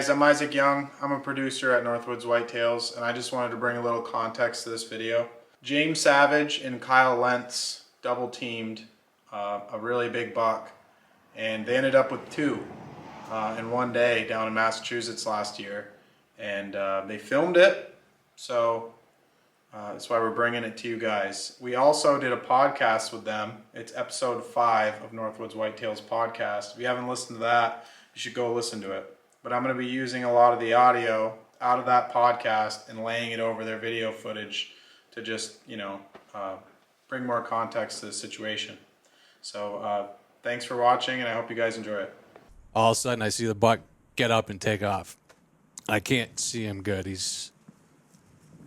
guys, I'm Isaac Young. I'm a producer at Northwoods Whitetails, and I just wanted to bring a little context to this video. James Savage and Kyle Lentz double teamed a really big buck, and they ended up with two in one day down in Massachusetts last year, and they filmed it, so that's why we're bringing it to you guys. We also did a podcast with them. It's episode 5 of Northwoods Whitetails podcast. If you haven't listened to that, you should go listen to it. But I'm going to be using a lot of the audio out of that podcast and laying it over their video footage to just, bring more context to the situation. So thanks for watching, and I hope you guys enjoy it. All of a sudden, I see the buck get up and take off. I can't see him good. He's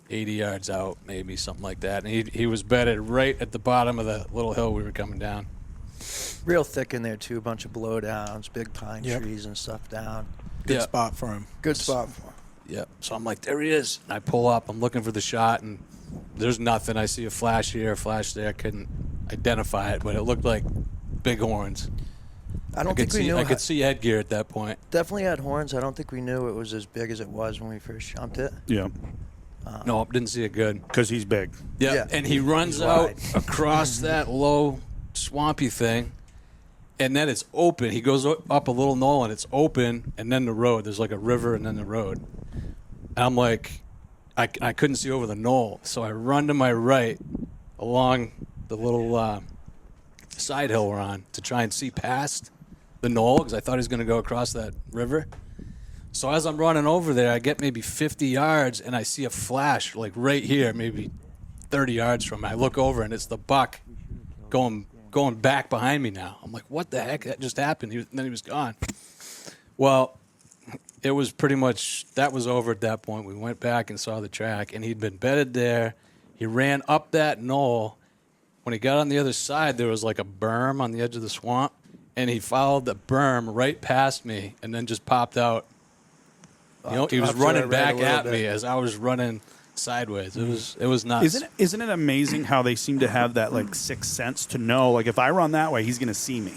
80 yards out, maybe, something like that. And he was bedded right at the bottom of the little hill we were coming down. Real thick in there, too. A bunch of blowdowns, big pine trees and stuff down. Good spot for him. Good spot for him. Yep. So I'm like, there he is. And I pull up. I'm looking for the shot, and there's nothing. I see a flash here, a flash there. I couldn't identify it, but it looked like big horns. I think we knew. I could see headgear at that point. Definitely had horns. I don't think we knew it was as big as it was when we first jumped it. Yeah. No, didn't see it good. Because he's big. Yeah. And he runs out across that low, swampy thing, and then it's open. He goes up a little knoll, and it's open, and then the road. There's like a river and then the road. And I'm like, I couldn't see over the knoll, so I run to my right along the little side hill we're on to try and see past the knoll because I thought he was going to go across that river. So as I'm running over there, I get maybe 50 yards, and I see a flash like right here, maybe 30 yards from me. I look over, and it's the buck going back behind me now. I'm like, what the heck? That just happened. And then he was gone. Well, it was pretty much, that was over at that point. We went back and saw the track, and he'd been bedded there. He ran up that knoll. When he got on the other side, there was like a berm on the edge of the swamp, and he followed the berm right past me and then just popped out. He was running back at me as I was running sideways. It was nuts. Isn't it amazing how they seem to have that like sixth sense to know, like if I run that way, he's going to see me.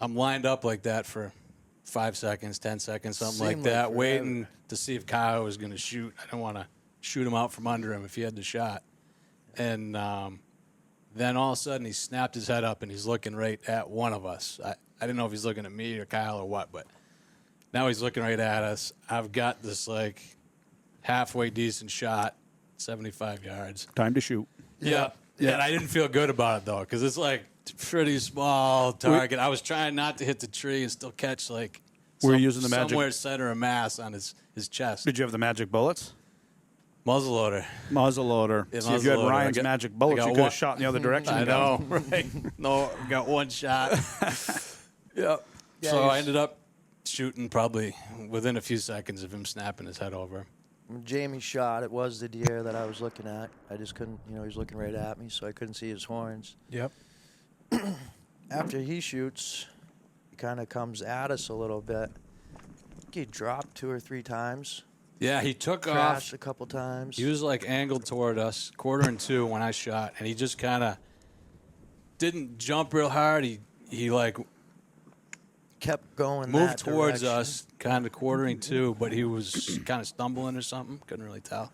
I'm lined up like that for 5 seconds, 10 seconds, something like that, waiting to see if Kyle was going to shoot. I didn't want to shoot him out from under him if he had the shot. And then all of a sudden he snapped his head up and he's looking right at one of us. I didn't know if he's looking at me or Kyle or what, but now he's looking right at us. I've got this like halfway decent shot, 75 yards. Time to shoot. Yeah. And I didn't feel good about it though, because it's like pretty small target. I was trying not to hit the tree and still catch like Were you using the magic somewhere center of mass on his chest. Did you have the magic bullets? Muzzleloader. Yeah, see, if you had Ryan's magic bullets, you could have shot in the other direction. I know, right? No, got one shot. Yep. Yeah, So I ended up shooting probably within a few seconds of him snapping his head over. When Jamie shot, it was the deer that I was looking at. I just couldn't, he was looking right at me, so I couldn't see his horns. Yep. After he shoots, he kind of comes at us a little bit. I think he dropped 2 or 3 times. Yeah, he took Crashed off a couple times. He was like angled toward us, 1/4 when I shot, and he just kind of didn't jump real hard. He like kept going moved that towards direction. us, kind of 1/4, but he was kind of stumbling or something. Couldn't really tell.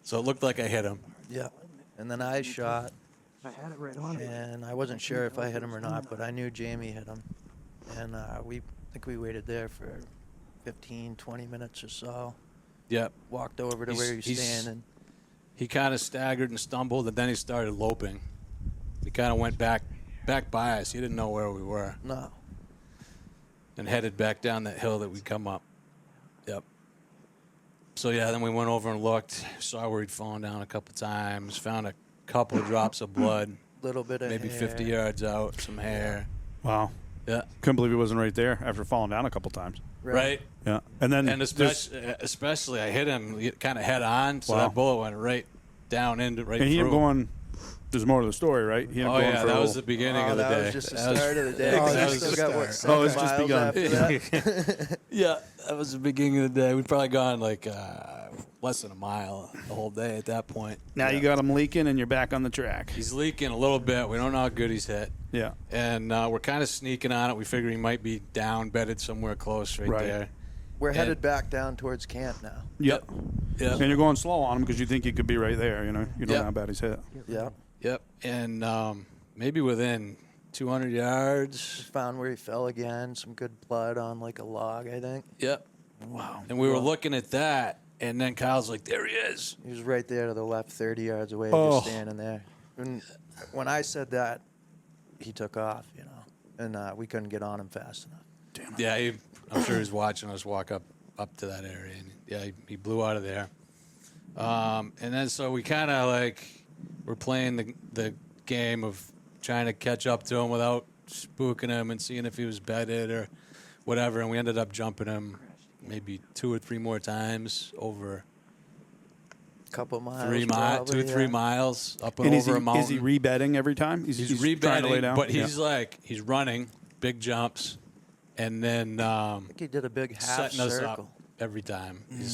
So it looked like I hit him. Yeah. And then I shot. I had it right on. And I wasn't sure if I hit him or not, but I knew Jamie hit him. And I think we waited there for 15, 20 minutes or so. Yep. Walked over to where he was standing. he kind of staggered and stumbled, and then he started loping. He kind of went back by us. He didn't know where we were, No. and headed back down that hill that we'd come up. Yep. So yeah, then we went over and looked, saw where he'd fallen down a couple times, found a couple of drops of blood, Little bit of maybe hair. 50 yards out, some hair. Wow. Yeah. Couldn't believe he wasn't right there after falling down a couple times. Right. Yeah. And then And especially I hit him kind of head on, so Wow. that bullet went right down into right and he through. ended up going. There's more to the story, right? He ended Oh up going yeah, for a that was the little- beginning of the that day. was just the That was- start of the day. that We was still the got, start. what, 7 it's just miles begun. after that? Yeah, that was the beginning of the day. We'd probably gone like less than a mile the whole day at that point. Now you got him leaking, and you're back on the track. He's leaking a little bit. We don't know how good he's hit. Yeah. And we're kind of sneaking on it. We figure he might be down, bedded somewhere close right there. We're And- headed back down towards camp now. Yep. Yep. And you're going slow on him because you think he could be right there. You know Yep. how bad he's hit. Yep. Yep. And maybe within 200 yards. Found where he fell again. Some good blood on like a log, I think. Yep. Wow. And we were looking at that, and then Kyle's like, there he is. He was right there to the left, 30 yards away, Oh. just standing there. When I said that, he took off, and we couldn't get on him fast enough. Yeah, I'm sure he's watching us walk up to that area. And yeah, he blew out of there. And then so we kind of we're playing the game of trying to catch up to him without spooking him and seeing if he was bedded or whatever. And we ended up jumping him maybe 2 or 3 more times over Couple miles. 3 miles, 2 or 3 yeah. miles up and And over a mountain. is he rebedding every time? He's trying to lay rebedding, down? but Yeah. he's running big jumps, and then I think he did a big half setting us circle. up every time. He's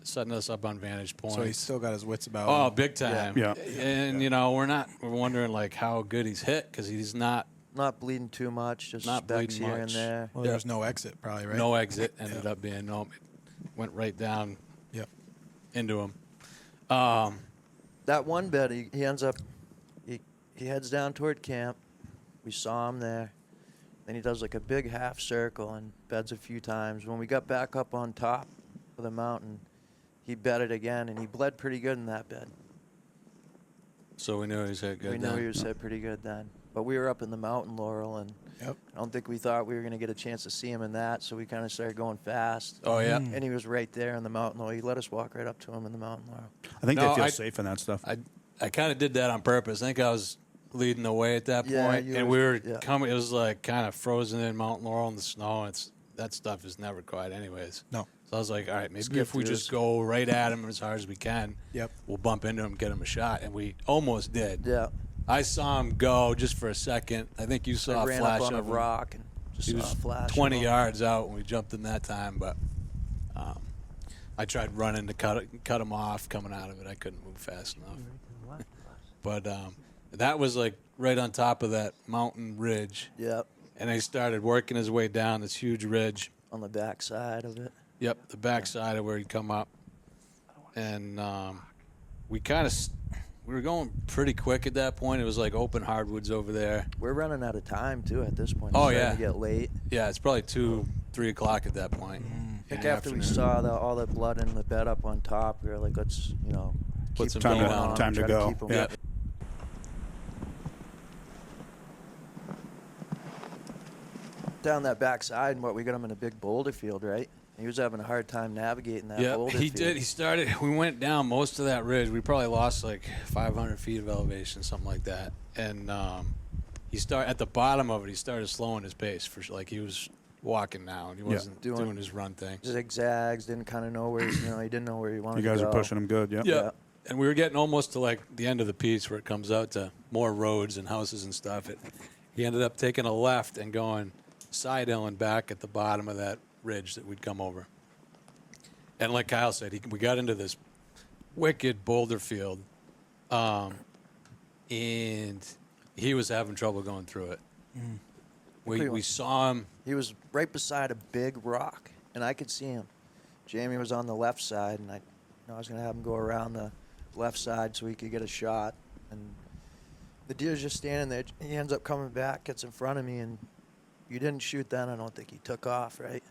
setting us up on vantage points. So he's still got his wits about Oh, him. big time. Yeah. And we're wondering how good he's hit because he's not Not bleeding too much, just Not specks bleeding here much. and there. Well, there's no exit, probably, right? no exit. Ended up being no. It went right down Yep. into him. That one bed, he ends up, he heads down toward camp. We saw him there. Then he does like a big half circle and beds a few times. When we got back up on top of the mountain, he bedded again, and he bled pretty good in that bed. So we knew he was hit good. We knew then. he was hit pretty good then. But we were up in the mountain, Laurel, and Yep. I don't think we thought we were going to get a chance to see him in that, so we kind of started going fast. Oh yeah. And he was right there in the mountain. He let us walk right up to him in the mountain, Laurel. I think No, they feel I- safe in that stuff. I kind of did that on purpose. I think I was leading the way at that Yeah, point, you and were- we were yeah. coming. It was kind of frozen in Mount Laurel in the snow. And that stuff is never quiet, anyways. No. So I was like, all right, maybe Skip if we through just this. go right at him as hard as we can, Yep. we'll bump into him, get him a shot, and we almost did. Yeah. I saw him go just for a second. I think you saw I a ran flash up on a of him. rock and just He saw was a flash. 20 of him. yards out when we jumped him that time, but I tried running to cut him off coming out of it. I couldn't move fast enough. But that was right on top of that mountain ridge, Yep. and he started working his way down this huge ridge. On the back side of it. Yep, the backside of where he'd come up, and we were going pretty quick at that point. It was like open hardwoods over there. We're running out of time, too, at this point. Oh, It's starting yeah. to get late. Yeah, it's probably 2-3 o'clock at that point. I think in the after we afternoon. saw all the blood in the bed up on top, we were like, let's, Put keep some going time on, to try go. keep 'em- Yeah. Down that back side, and we got him in a big boulder field, right? He was having a hard time navigating that Yeah, boulder he field. did. We went down most of that ridge. We probably lost 500 feet of elevation, something like that. And at the bottom of it, he started slowing his pace he was walking now, and he wasn't doing his run thing. Zigzags, didn't kind of know where, he didn't know where he wanted You guys to go. are pushing him good. Yep. Yeah. And we were getting almost to the end of the piece where it comes out to more roads and houses and stuff. He ended up taking a left and going side hill and back at the bottom of that ridge that we'd come over. And like Kyle said, we got into this wicked boulder field, and he was having trouble going through it. We saw him. He was right beside a big rock, and I could see him. Jamie was on the left side, and I was going to have him go around the left side so he could get a shot. And the deer's just standing there. He ends up coming back, gets in front of me, and you didn't shoot then. I don't think he took off, right?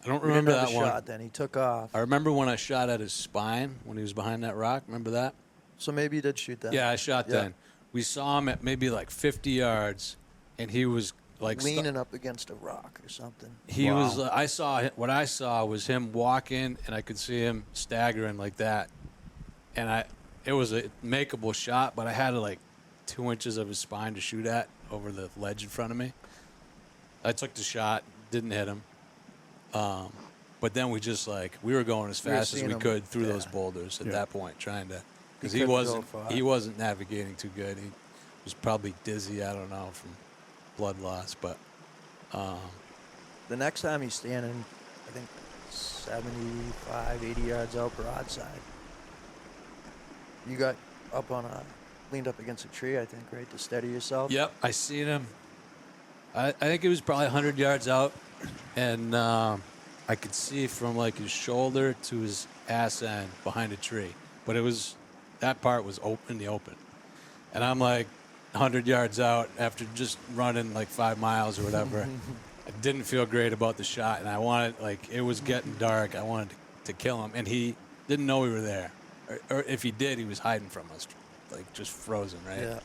I don't We remember didn't have that a one. shot then. He took off. I remember when I shot at his spine when he was behind that rock. Remember that? So maybe you did shoot that. Yeah, I shot Yeah. then. We saw him at maybe like 50 yards, and he was like leaning up against a rock or something. He was. I saw what I saw was him walking, and I could see him staggering like that. And it was a makeable shot, but I had like 2 inches of his spine to shoot at over the ledge in front of me. I took the shot, didn't hit him. But then we just we were going as fast as we could through those boulders at that point, trying to, because he wasn't navigating too good. He was probably dizzy. I don't know, from blood loss, but. The next time he's standing, I think 75, 80 yards out broadside. You got up on leaned up against a tree, I think, right, to steady yourself? Yep, I seen him. I think it was probably 100 yards out, and I could see from like his shoulder to his ass end behind a tree. But that part was in the open. And I'm like 100 yards out after just running like 5 miles or whatever. I didn't feel great about the shot, and I wanted, it was getting dark. I wanted to kill him, and he didn't know we were there. Or if he did, he was hiding from us, just frozen, right? Yeah.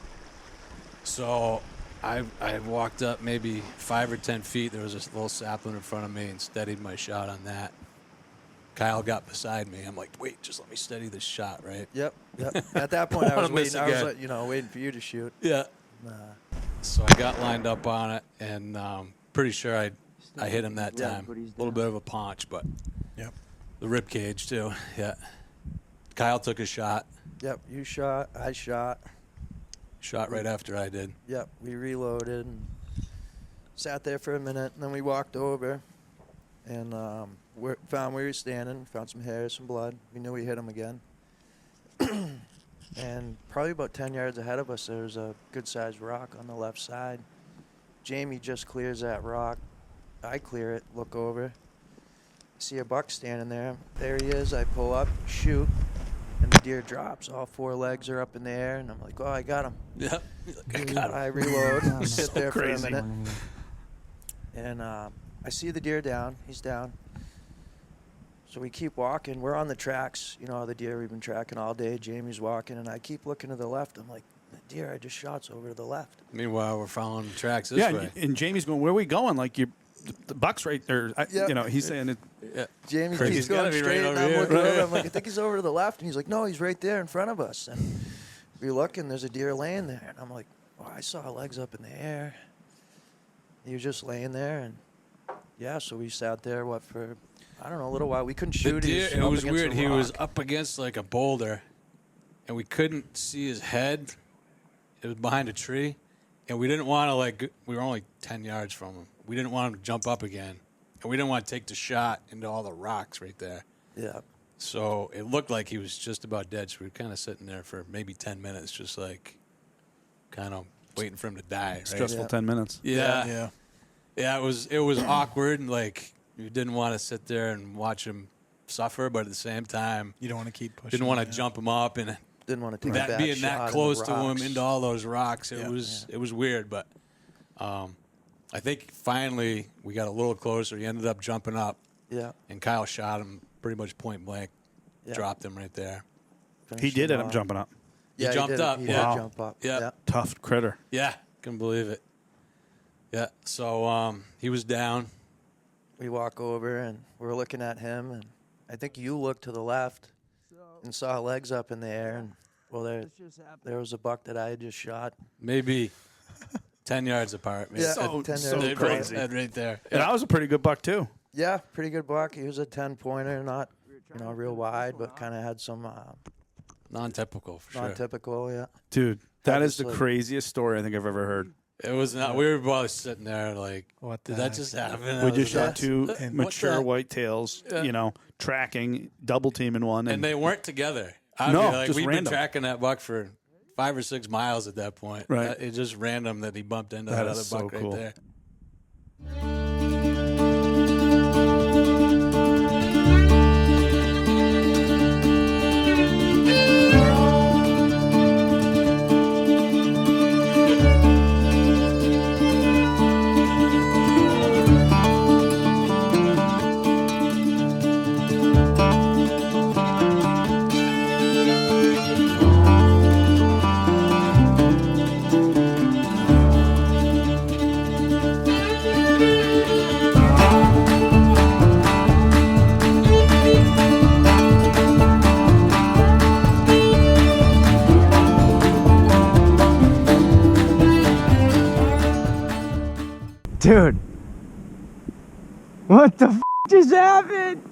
So I walked up maybe 5 or 10 feet. There was this little sapling in front of me and steadied my shot on that. Kyle got beside me. I'm like, wait, just let me steady this shot, right? Yep. At that point, I was wanna miss waiting. I again. was, waiting for you to shoot. Yeah. Nah. So I got lined up on it, and pretty sure I hit him that time. A little bit of a paunch, but Yep. the rib cage too. Yeah. Kyle took a shot. Yep. You shot. I shot. Shot right after I did. Yep. We reloaded and sat there for a minute, and then we walked over and found where he was standing. Found some hair, some blood. We knew we hit him again. And probably about 10 yards ahead of us, there was a good-sized rock on the left side. Jamie just clears that rock. I clear it, look over. See a buck standing there. There he is. I pull up, shoot, and the deer drops. All 4 legs are up in the air, and I'm like, oh, I got him. Yeah. I got him. I reload, sit So there crazy. for a minute. And I see the deer down. He's down. So we keep walking. We're on the tracks. You know, the deer we've been tracking all day. Jamie's walking, and I keep looking to the left. I'm like, the deer I just shot's over to the left. Meanwhile, we're following the tracks this Yeah, way. and Jamie's going, where are we going? Like, the buck's right there. Yeah. He's saying it. Yeah. Jamie Crazy. keeps He's gotta going be right straight, over and I'm here. looking Right. over. I'm like, I think he's over to the left. And he's like, no, he's right there in front of us. And we look, and there's a deer laying there. And I'm like, oh, I saw legs up in the air. He was just laying there. And, yeah, so we sat there, for, I don't know, a little while. We couldn't The shoot. deer, He it up was against weird. a He was rock. up against like a boulder, and we couldn't see his head. It was behind a tree, and we didn't want to we were only 10 yards from him. We didn't want him to jump up again, and we didn't want to take the shot into all the rocks right there. Yeah. So it looked like he was just about dead. So we were kind of sitting there for maybe 10 minutes, just kind of waiting for him to die. Right? Stressful Yeah. 10 minutes. Yeah. Yeah, it was awkward, and you didn't want to sit there and watch him suffer, but at the same time, You don't want to keep pushing. didn't want to yeah. jump him up and Didn't want to take that a bad being shot that in the close to him rocks. into all those rocks. It Yeah. was weird, but I think finally we got a little closer. He ended up jumping up, Yeah. and Kyle shot him pretty much point blank, Yeah. dropped him right there. He Finished did him end up off. jumping up. He Yeah, jumped did. up, He yeah. did jump up. Yeah. Yeah. Tough critter. Yeah, couldn't believe it. Yeah, so he was down. We walk over and we're looking at him, and I think you looked to the left and saw legs up in the air, and there was a buck that I had just shot. Maybe 10 yards apart. Maybe. Yeah, So- 10 so yards They apart. both crazy. had right there. And that was a pretty good buck, too. Yeah, pretty good buck. He was a 10-pointer, not real wide, but kind of had some Non-typical for sure. non-typical. Yeah. Dude, that is the Obviously. craziest story I think I've ever heard. It was not. We were both sitting there What the did that heck? just happen? We just shot Yes. 2 And mature what whitetails, Yeah. tracking, double teaming one. And they weren't together. I'd No, be just we'd random. been tracking that buck for 5 or 6 miles at that point. Right. It's just random that he bumped into That that is other so buck cool. right there. Dude. What the f just happened?